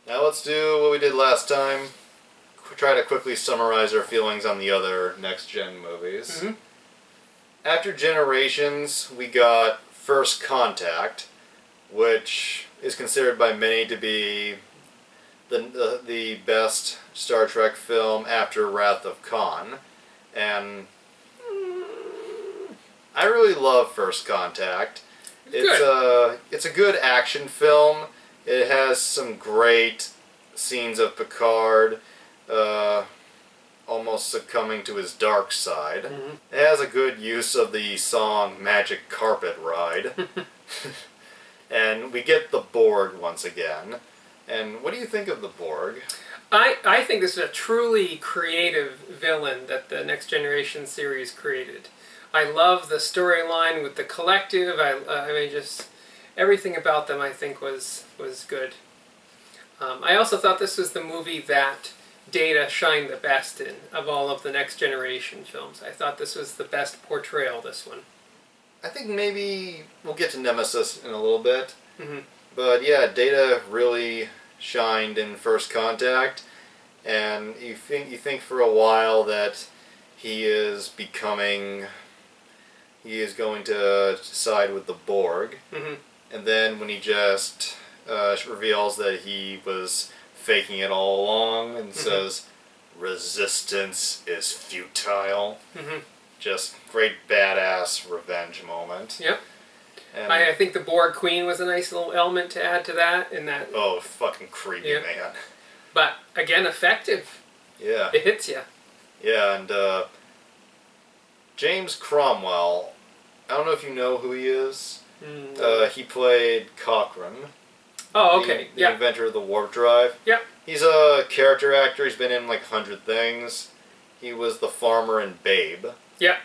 Now let's do what we did last time. Try to quickly summarize our feelings on the other next-gen movies. Mm-hmm. After Generations, we got First Contact, which is considered by many to be the best Star Trek film after Wrath of Khan. And I really love First Contact. It's a good action film. It has some great scenes of Picard almost succumbing to his dark side. Mm-hmm. It has a good use of the song Magic Carpet Ride. And we get the Borg once again. And what do you think of the Borg? I think this is a truly creative villain that the Next Generation series created. I love the storyline with the collective. I mean, just everything about them I think was good. I also thought this was the movie that Data shined the best in of all of the Next Generation films. I thought this was the best portrayal, this one. I think maybe we'll get to Nemesis in a little bit. Mm-hmm. But yeah, Data really shined in First Contact, and you think for a while that he is going to side with the Borg, Mm-hmm. and then when he just reveals that he was faking it all along and says, "Resistance is futile." Mm-hmm. Just great badass revenge moment. Yep. And, I think the Borg Queen was a nice little element to add to that. oh, fucking creepy, Yep. man. But again, effective. Yeah. It hits you. Yeah, and James Cromwell, I don't know if you know who he is. He played Cochrane. Oh, okay. The inventor of the warp drive. Yep. He's a character actor. He's been in like 100 things. He was the farmer in Babe. Yep.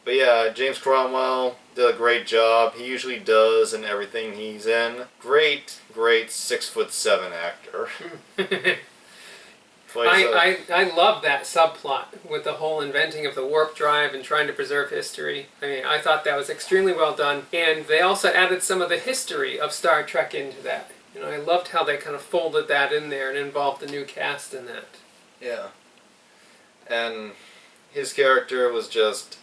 But yeah, James Cromwell did a great job. He usually does in everything he's in. Great 6'7" actor. I love that subplot with the whole inventing of the warp drive and trying to preserve history. I mean, I thought that was extremely well done. And they also added some of the history of Star Trek into that. You know, I loved how they kind of folded that in there and involved the new cast in that. Yeah. And his character was just...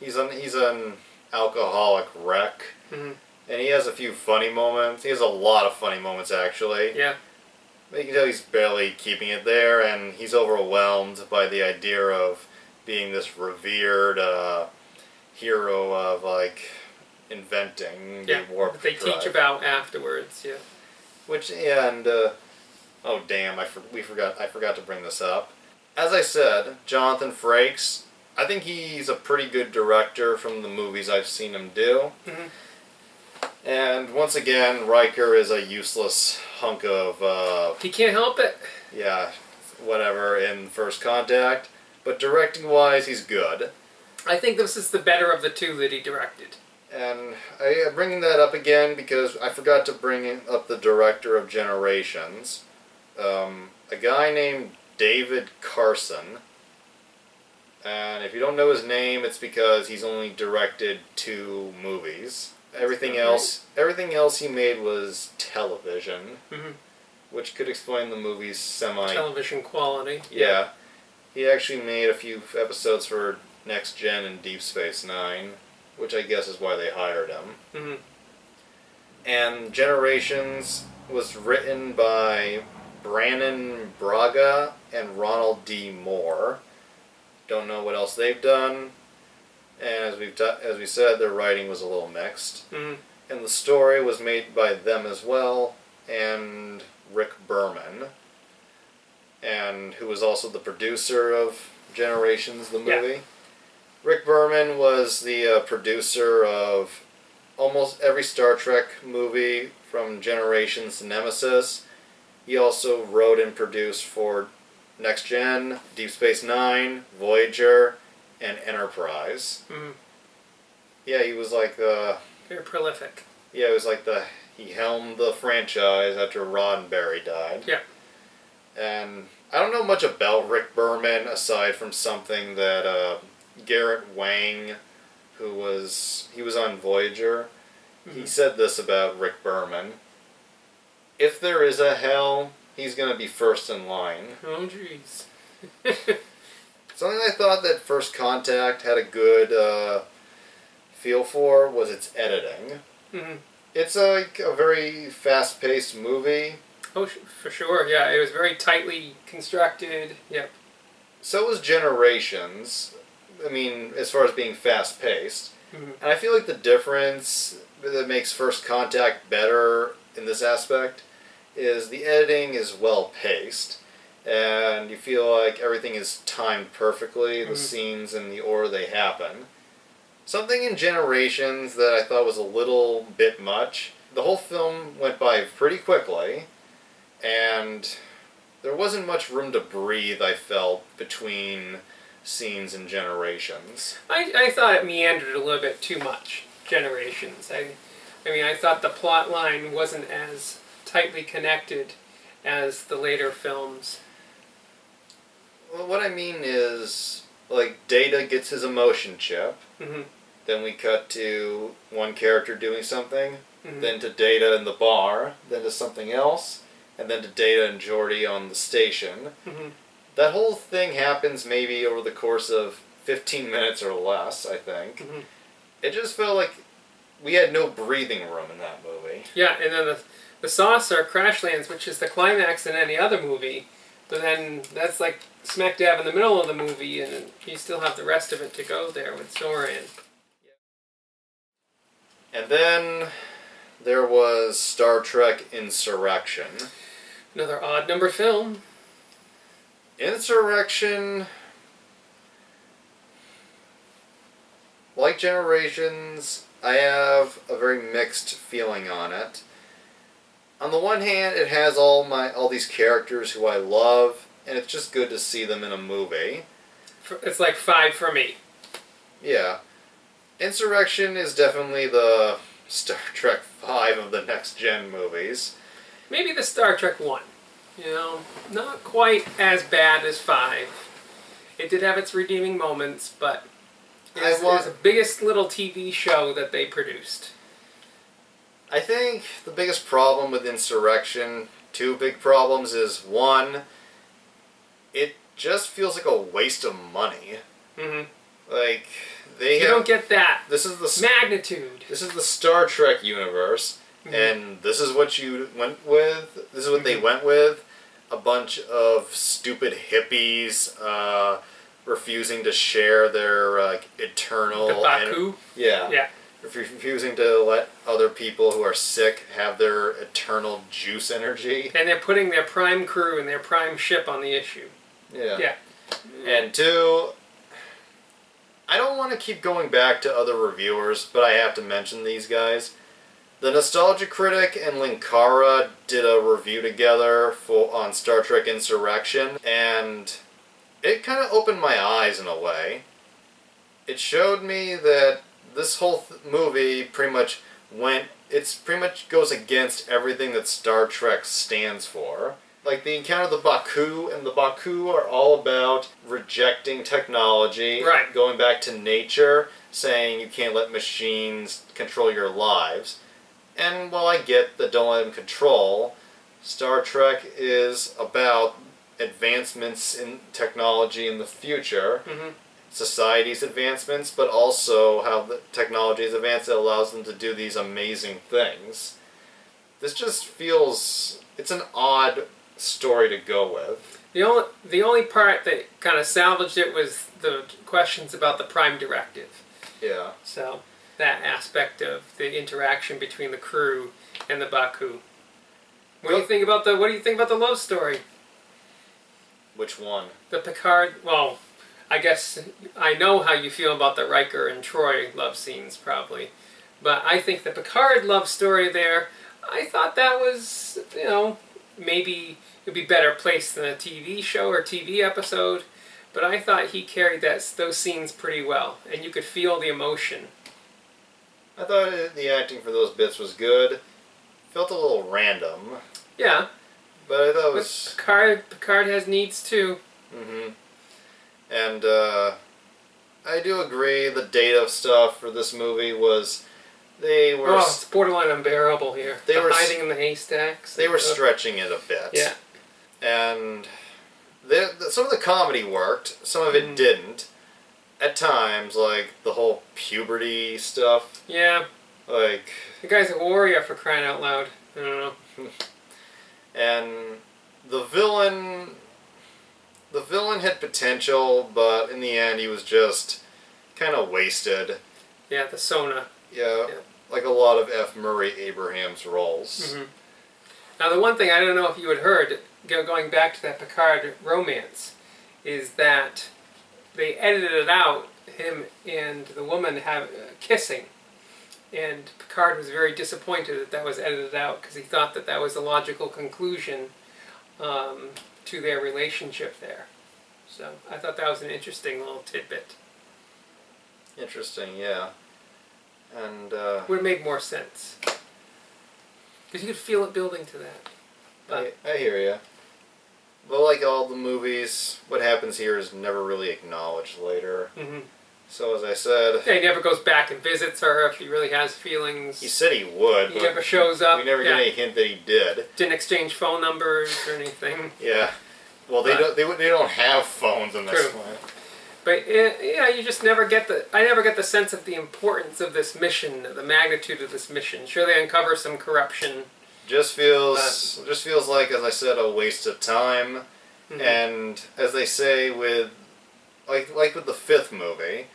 He's an alcoholic wreck. Mm-hmm. And he has a few funny moments. He has a lot of funny moments, actually. Yeah. But you can tell he's barely keeping it there, and he's overwhelmed by the idea of being this revered hero of, like, inventing the warp they drive. teach about afterwards, yeah. Which, yeah, and, oh damn, I forgot to bring this up. As I said, Jonathan Frakes, I think he's a pretty good director from the movies I've seen him do. Mm-hmm. And once again, Riker is a useless hunk of... He can't help it. Yeah, whatever, in First Contact. But directing-wise, he's good. I think this is the better of the two that he directed. And I'm bringing that up again because I forgot to bring up the director of Generations. A guy named David Carson. And if you don't know his name, it's because he's only directed 2 movies. Everything else he made was television, Mm-hmm. which could explain the movie's television quality. Yeah. He actually made a few episodes for Next Gen and Deep Space Nine, which I guess is why they hired him. Mm-hmm. And Generations was written by Brannon Braga and Ronald D. Moore. Don't know what else they've done. And as we said, their writing was a little mixed. Mm-hmm. And the story was made by them as well, and Rick Berman, and who was also the producer of Generations, the movie. Yeah. Rick Berman was the producer of almost every Star Trek movie from Generations to Nemesis. He also wrote and produced for Next Gen, Deep Space Nine, Voyager, and Enterprise. Mm-hmm. Yeah, he was like very prolific. Yeah, it was like he helmed the franchise after Roddenberry died. Yeah. And I don't know much about Rick Berman aside from something that Garrett Wang, he was on Voyager, he said this about Rick Berman. If there is a hell, he's going to be first in line. Oh, jeez. Something I thought that First Contact had a good feel for was its editing. Mm-hmm. It's like a very fast-paced movie. Oh, for sure, yeah. It was very tightly constructed. Yep. So was Generations. I mean, as far as being fast-paced. Mm-hmm. And I feel like the difference that makes First Contact better in this aspect is the editing is well-paced. And you feel like everything is timed perfectly, the scenes in the order they happen. Something in Generations that I thought was a little bit much. The whole film went by pretty quickly, and there wasn't much room to breathe, I felt, between scenes in Generations. I thought it meandered a little bit too much, Generations. I mean, I thought the plot line wasn't as tightly connected as the later films. Well, what I mean is, like, Data gets his emotion chip. Mm-hmm. Then we cut to one character doing something, Mm-hmm. then to Data in the bar, then to something else, and then to Data and Geordi on the station. Mm-hmm. That whole thing happens maybe over the course of 15 minutes or less, I think. Mm-hmm. It just felt like we had no breathing room in that movie. Yeah, and then the saucer crash lands, which is the climax in any other movie, but then that's like smack dab in the middle of the movie, and you still have the rest of it to go there with Zoran. And then there was Star Trek Insurrection. Another odd number film. Insurrection, like Generations, I have a very mixed feeling on it. On the one hand, it has all these characters who I love, and it's just good to see them in a movie. It's like 5 for me. Yeah. Insurrection is definitely the Star Trek 5 of the next-gen movies. Maybe the Star Trek 1. You know, not quite as bad as 5. It did have its redeeming moments, but it was the biggest little TV show that they produced. I think the biggest problem with Insurrection, two big problems, is one, it just feels like a waste of money. Mm-hmm. Like, you don't get that. This is the magnitude. This is the Star Trek universe, and this is what you went with. This is what they went with. A bunch of stupid hippies refusing to share their eternal... The Baku? Yeah. Refusing to let other people who are sick have their eternal juice energy. And they're putting their prime crew and their prime ship on the issue. Yeah. And two, I don't want to keep going back to other reviewers, but I have to mention these guys. The Nostalgia Critic and Linkara did a review together on Star Trek Insurrection, and it kind of opened my eyes in a way. It showed me that this whole movie pretty much goes against everything that Star Trek stands for. Like, the encounter of the Baku, and the Baku are all about rejecting technology, right, going back to nature, saying you can't let machines control your lives. And while I get that don't let them control, Star Trek is about advancements in technology in the future, society's advancements, but also how the technology is advanced that allows them to do these amazing things. This just feels... it's an odd story to go with. The only part that kind of salvaged it was the questions about the Prime Directive. Yeah. So, that aspect of the interaction between the crew and the Baku. What do you think about the love story? Which one? The Picard, well, I guess I know how you feel about the Riker and Troy love scenes, probably. But I think the Picard love story there, I thought that was, maybe it'd be better placed than a TV show or TV episode. But I thought he carried those scenes pretty well, and you could feel the emotion. I thought the acting for those bits was good. Felt a little random. Yeah. But I thought it was... Picard has needs too. And I do agree the Data stuff for this movie was... it's borderline unbearable here. They were hiding in the haystacks. They were stretching it a bit. Yeah. And some of the comedy worked, some of it didn't. At times, like the whole puberty stuff. Yeah. Like... The guy's a warrior, for crying out loud. I don't know. And the villain had potential, but in the end he was just kind of wasted. Yeah, the Sona. Yeah, like a lot of F. Murray Abraham's roles. Mm-hmm. Now, the one thing I don't know if you had heard, going back to that Picard romance, is that they edited out him and the woman kissing. And Picard was very disappointed that was edited out because he thought that was a logical conclusion to their relationship there. So I thought that was an interesting little tidbit. Interesting, yeah. And would have made more sense. Because you could feel it building to that. But I hear you. But like all the movies, what happens here is never really acknowledged later. Mm-hmm. So as I said... Yeah, he never goes back and visits her if he really has feelings. He said he would, He but never shows up. we never get any hint that he did. Didn't exchange phone numbers or anything. Yeah. Well, they don't have phones in this one. But you just never get I never get the sense of the importance of this mission, the magnitude of this mission. Sure, they uncover some corruption. Just feels like, as I said, a waste of time. Mm-hmm. And as they say with, like with the fifth movie,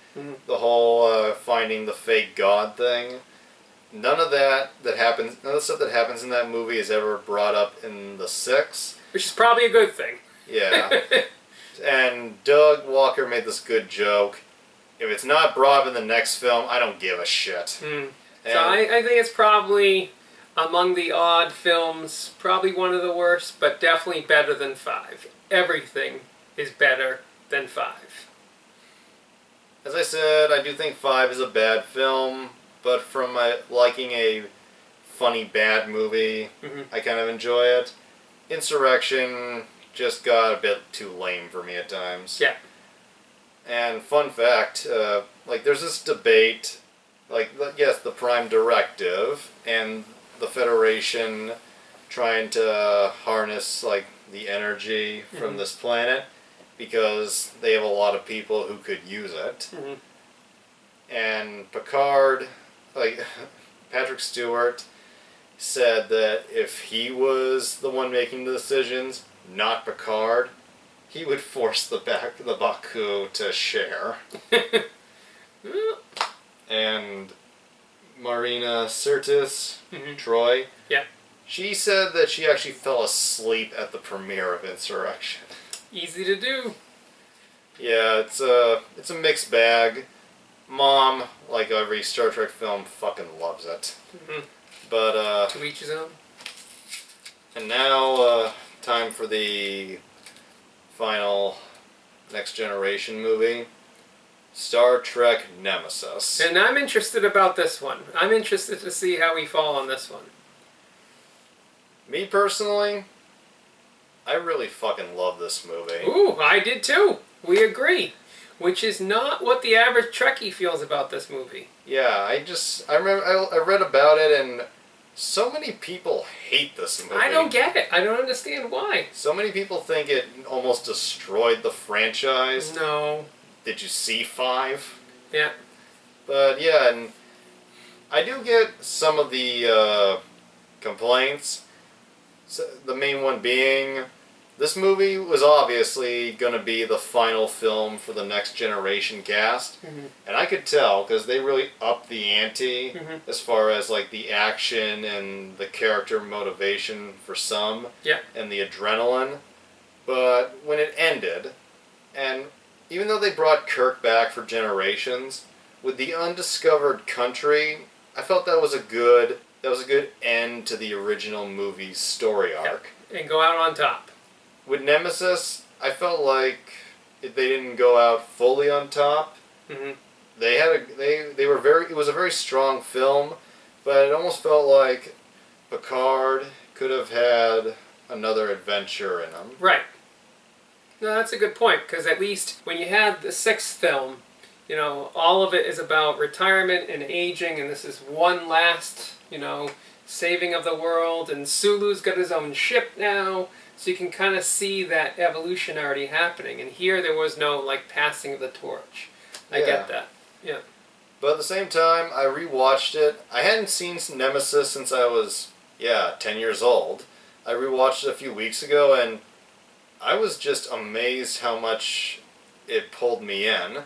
the whole finding the fake god thing. None of the stuff that happens in that movie is ever brought up in the sixth. Which is probably a good thing. Yeah. And Doug Walker made this good joke. If it's not brought up in the next film, I don't give a shit. So I think it's probably, among the odd films, probably one of the worst, but definitely better than 5. Everything is better than 5. As I said, I do think 5 is a bad film, but from my liking a funny bad movie, I kind of enjoy it. Insurrection just got a bit too lame for me at times. Yeah. And fun fact, there's this debate, yes, the Prime Directive and the Federation trying to harness, the energy from this planet because they have a lot of people who could use it. And Picard, Patrick Stewart, said that if he was the one making the decisions, not Picard, he would force the Baku to share. And Marina Sirtis, Troy, she said that she actually fell asleep at the premiere of Insurrection. Easy to do. Yeah, it's a mixed bag. Mom, like every Star Trek film, fucking loves it. But to each his own. And now, time for the final Next Generation movie, Star Trek Nemesis. And I'm interested about this one. I'm interested to see how we fall on this one. Me personally, I really fucking love this movie. Ooh, I did too. We agree. Which is not what the average Trekkie feels about this movie. Yeah, I remember I read about it and so many people hate this movie. I don't get it. I don't understand why. So many people think it almost destroyed the franchise. No. Did you see 5? Yeah. But yeah, and I do get some of the complaints. So the main one being, this movie was obviously going to be the final film for the Next Generation cast. And I could tell, because they really upped the ante as far as the action and the character motivation for some. Yeah. And the adrenaline. But when it ended, and even though they brought Kirk back for Generations, with the undiscovered country, I felt that was a good end to the original movie's story arc. Yeah. And go out on top. With Nemesis, I felt like if they didn't go out fully on top. It was a very strong film, but it almost felt like Picard could have had another adventure in him. Right. No, that's a good point, because at least when you had the 6th film, all of it is about retirement and aging, and this is one last, saving of the world, and Sulu's got his own ship now, so you can kind of see that evolution already happening. And here there was no like passing of the torch. I get that. Yeah. But at the same time, I rewatched it. I hadn't seen Nemesis since I was 10 years old. I rewatched it a few weeks ago, and I was just amazed how much it pulled me in.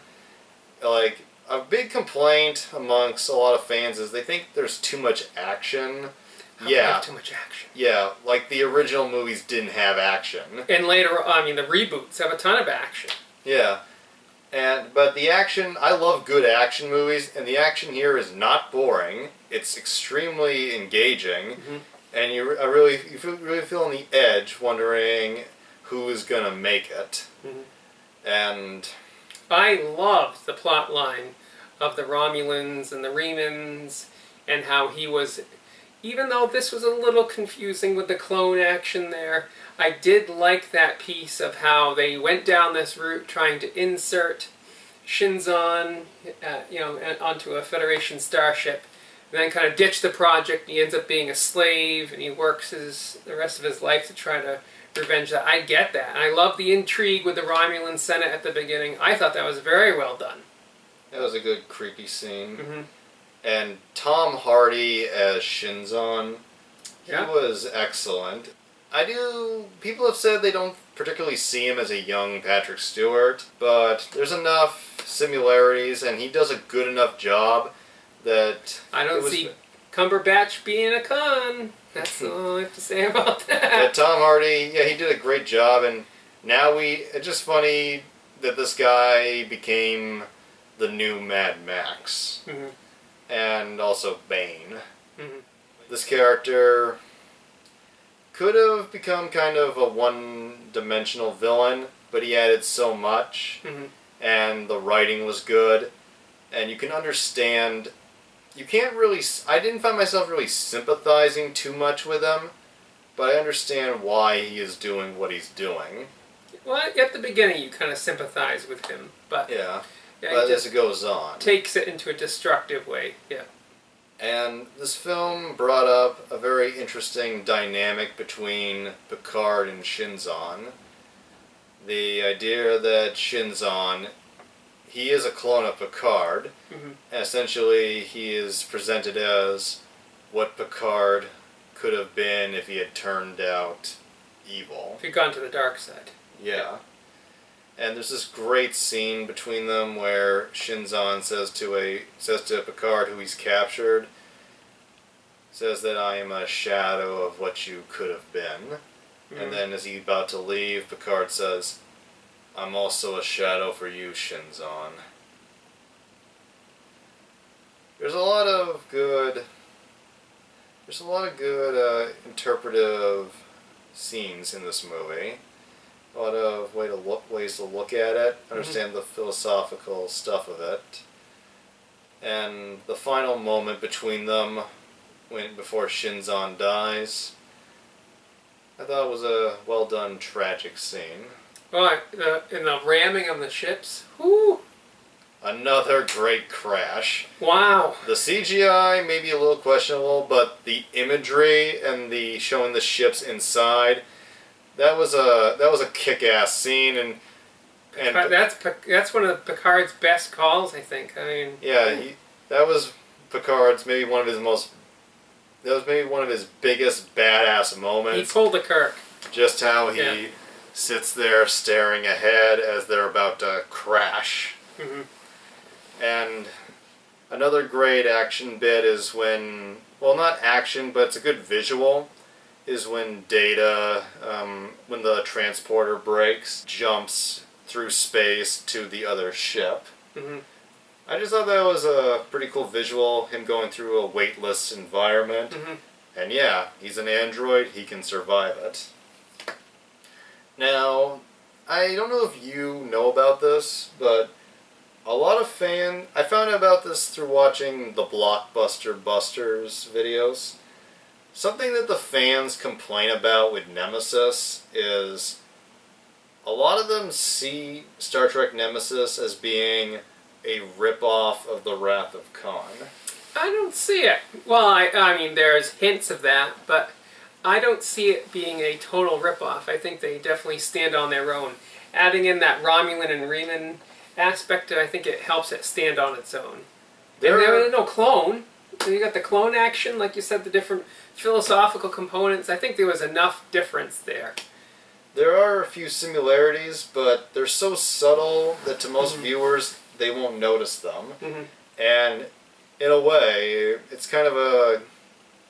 Like, a big complaint amongst a lot of fans is they think there's too much action. Too much action. Yeah, like the original movies didn't have action. And later, the reboots have a ton of action. Yeah. But the action, I love good action movies, and the action here is not boring. It's extremely engaging, and you really feel on the edge, wondering who's gonna make it. And I loved the plot line of the Romulans and the Remans, and how he was, even though this was a little confusing with the clone action there, I did like that piece of how they went down this route trying to insert Shinzon, onto a Federation starship, and then kind of ditch the project. And he ends up being a slave, and he works the rest of his life to try to revenge that. I get that. And I love the intrigue with the Romulan Senate at the beginning. I thought that was very well done. That was a good creepy scene. And Tom Hardy as Shinzon, he was excellent. People have said they don't particularly see him as a young Patrick Stewart, but there's enough similarities, and he does a good enough job that... I don't see Cumberbatch being a con. That's all I have to say about that. Tom Hardy, he did a great job, and now it's just funny that this guy became the new Mad Max. And also Bane. This character could have become kind of a one-dimensional villain, but he added so much, and the writing was good, and you can understand... I didn't find myself really sympathizing too much with him, but I understand why he is doing what he's doing. Well, at the beginning you kind of sympathize with him, but... But as it goes on. Takes it into a destructive way, And this film brought up a very interesting dynamic between Picard and Shinzon. The idea that Shinzon, he is a clone of Picard. And essentially, he is presented as what Picard could have been if he had turned out evil. If he'd gone to the dark side. Yeah. And there's this great scene between them where Shinzon says to Picard, who he's captured, says that I am a shadow of what you could have been. And then as he's about to leave, Picard says, I'm also a shadow for you, Shinzon. There's a lot of good interpretive scenes in this movie. A lot of ways to look at it, understand the philosophical stuff of it. And the final moment between them, before Shinzon dies, I thought it was a well-done, tragic scene. Well, in the ramming of the ships, whoo! Another great crash. Wow. The CGI may be a little questionable, but the imagery and the showing the ships inside, that was a kick-ass scene, and that's one of Picard's best calls, I think. I mean, that was Picard's maybe one of his biggest badass moments. He pulled the Kirk. Just how he sits there staring ahead as they're about to crash. And another great action bit is when, well, not action, but it's a good visual, is when Data, when the transporter breaks, jumps through space to the other ship. I just thought that was a pretty cool visual, him going through a weightless environment. And yeah, he's an android, he can survive it. Now, I don't know if you know about this, but a lot of I found out about this through watching the Blockbuster Busters videos. Something that the fans complain about with Nemesis is a lot of them see Star Trek Nemesis as being a rip-off of the Wrath of Khan. I don't see it. Well, I mean, there's hints of that, but I don't see it being a total ripoff. I think they definitely stand on their own. Adding in that Romulan and Reman aspect, I think it helps it stand on its own. There's no clone. You got the clone action, like you said, the different philosophical components. I think there was enough difference there. There are a few similarities, but they're so subtle that to most viewers, they won't notice them. And in a way, it's kind of a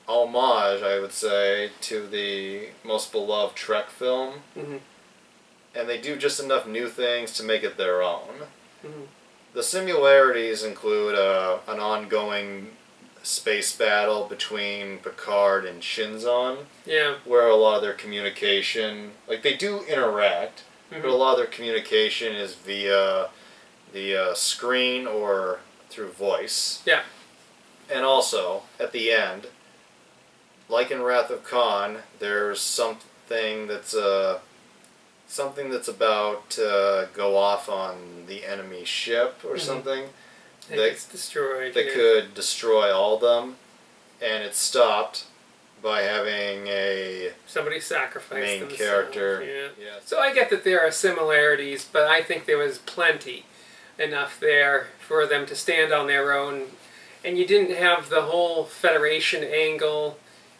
homage, I would say, to the most beloved Trek film. And they do just enough new things to make it their own. The similarities include an ongoing space battle between Picard and Shinzon, where a lot of their communication, like they do interact, but a lot of their communication is via the screen or through voice. Yeah. And also, at the end, like in Wrath of Khan, there's something that's about to go off on the enemy ship or something. That gets destroyed. That could destroy all of them, and it's stopped by having somebody sacrifice main themselves. character. Yeah. So I get that there are similarities, but I think there was plenty enough there for them to stand on their own, and you didn't have the whole Federation angle,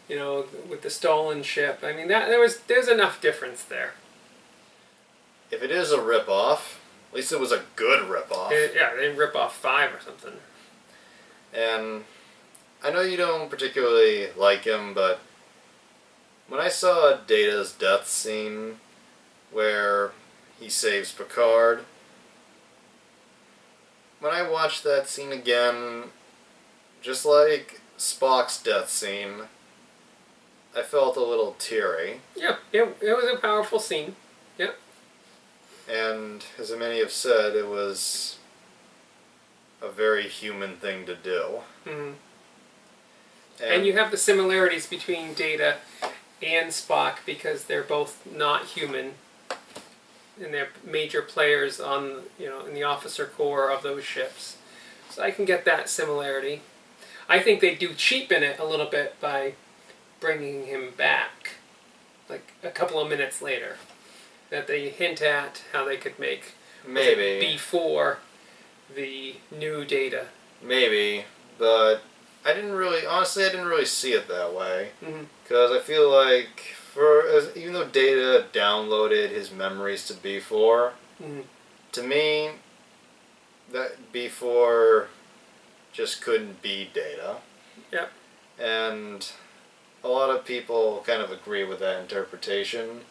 with the stolen ship. I mean, there's enough difference there. If it is a ripoff, at least it was a good ripoff. They didn't rip off 5 or something. And I know you don't particularly like him, but when I saw Data's death scene where he saves Picard, when I watched that scene again, just like Spock's death scene, I felt a little teary. Yep, it was a powerful scene. Yep. And as many have said, it was a very human thing to do. And you have the similarities between Data and Spock because they're both not human, and they're major players on in the officer corps of those ships. So I can get that similarity. I think they do cheapen it a little bit by bringing him back, like a couple of minutes later. That they hint at how they could make before the new Data. Maybe, but I didn't really see it that way. Because I feel like even though Data downloaded his memories to B4, to me, that B4 just couldn't be Data. Yep. And a lot of people kind of agree with that interpretation.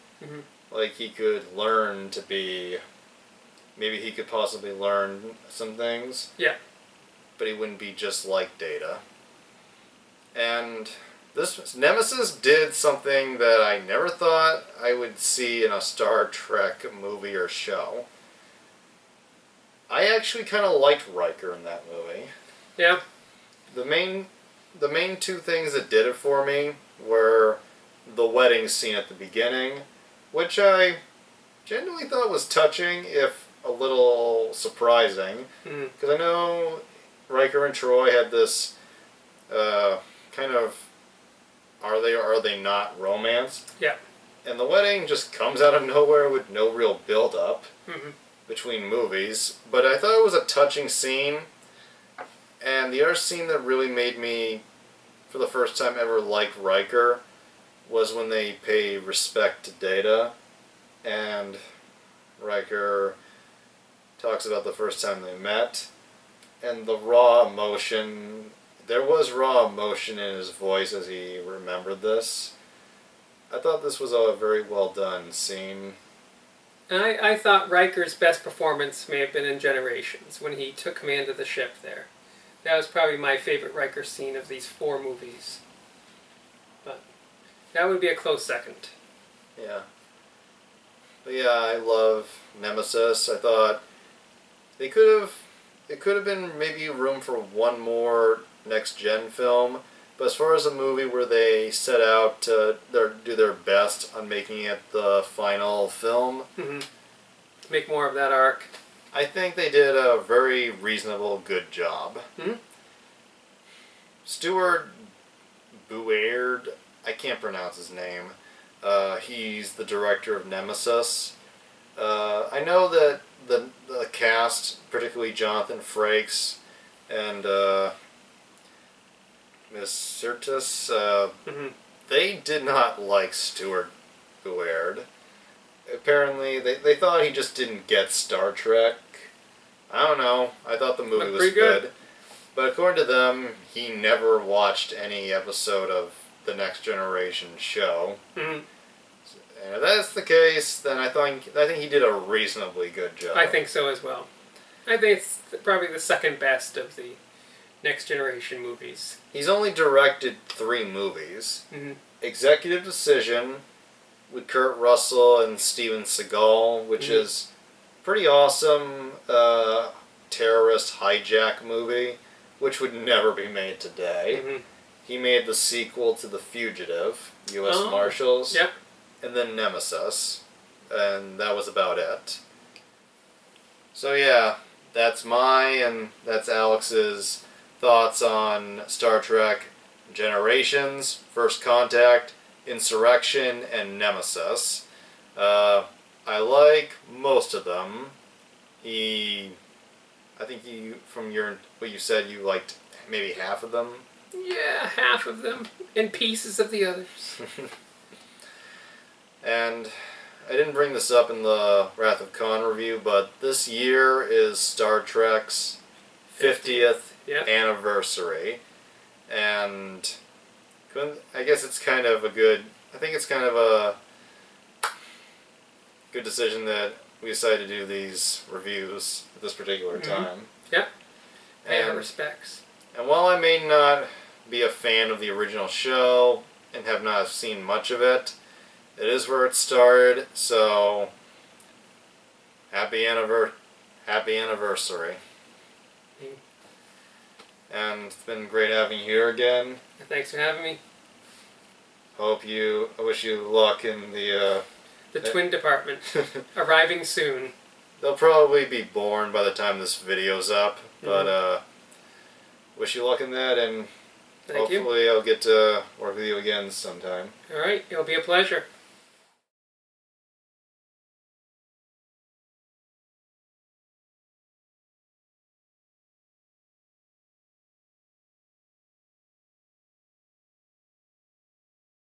Like he could learn to be, maybe he could possibly learn some things. Yeah. But he wouldn't be just like Data. And this Nemesis did something that I never thought I would see in a Star Trek movie or show. I actually kind of liked Riker in that movie. Yeah. The main 2 things that did it for me were the wedding scene at the beginning, which I genuinely thought was touching, if a little surprising, because I know Riker and Troy had this kind of are they or are they not romance. Yeah. And the wedding just comes out of nowhere with no real build-up between movies. But I thought it was a touching scene. And the other scene that really made me, for the first time ever, like Riker was when they pay respect to Data. And Riker talks about the first time they met. And the raw emotion, there was raw emotion in his voice as he remembered this. I thought this was a very well done scene. And I thought Riker's best performance may have been in Generations, when he took command of the ship there. That was probably my favorite Riker scene of these 4 movies. But that would be a close second. Yeah. But yeah, I love Nemesis. I thought it could have been maybe room for one more next-gen film. But as far as a movie where they set out to do their best on making it the final film, make more of that arc. I think they did a very reasonable, good job. Stuart Buaird, I can't pronounce his name. He's the director of Nemesis. I know that the cast, particularly Jonathan Frakes and Miss Sintros, they did not like Stuart Buaird. Apparently, they thought he just didn't get Star Trek. I don't know. I thought the movie was good. But according to them, he never watched any episode of the Next Generation show. And if that's the case, then I think he did a reasonably good job. I think so as well. I think it's probably the second best of the Next Generation movies. He's only directed 3 movies. Executive Decision with Kurt Russell and Steven Seagal, which is pretty awesome terrorist hijack movie, which would never be made today. He made the sequel to The Fugitive, U.S. Marshals, and then Nemesis, and that was about it. So yeah, that's that's Alex's thoughts on Star Trek Generations, First Contact, Insurrection, and Nemesis. I like most of them. I think from what you said, you liked maybe half of them. Yeah, half of them, and pieces of the others. And I didn't bring this up in the Wrath of Khan review, but this year is Star Trek's 50th anniversary. And I guess it's kind of I think it's kind of a good decision that we decided to do these reviews at this particular time. Yeah. And respects. And while I may not be a fan of the original show and have not seen much of it, it is where it started, so happy anniversary. And it's been great having you here again. Thanks for having me. I wish you luck in the twin department, arriving soon. They'll probably be born by the time this video's up, but wish you luck in that, and hopefully I'll get to work with you again sometime. Alright, it'll be a pleasure.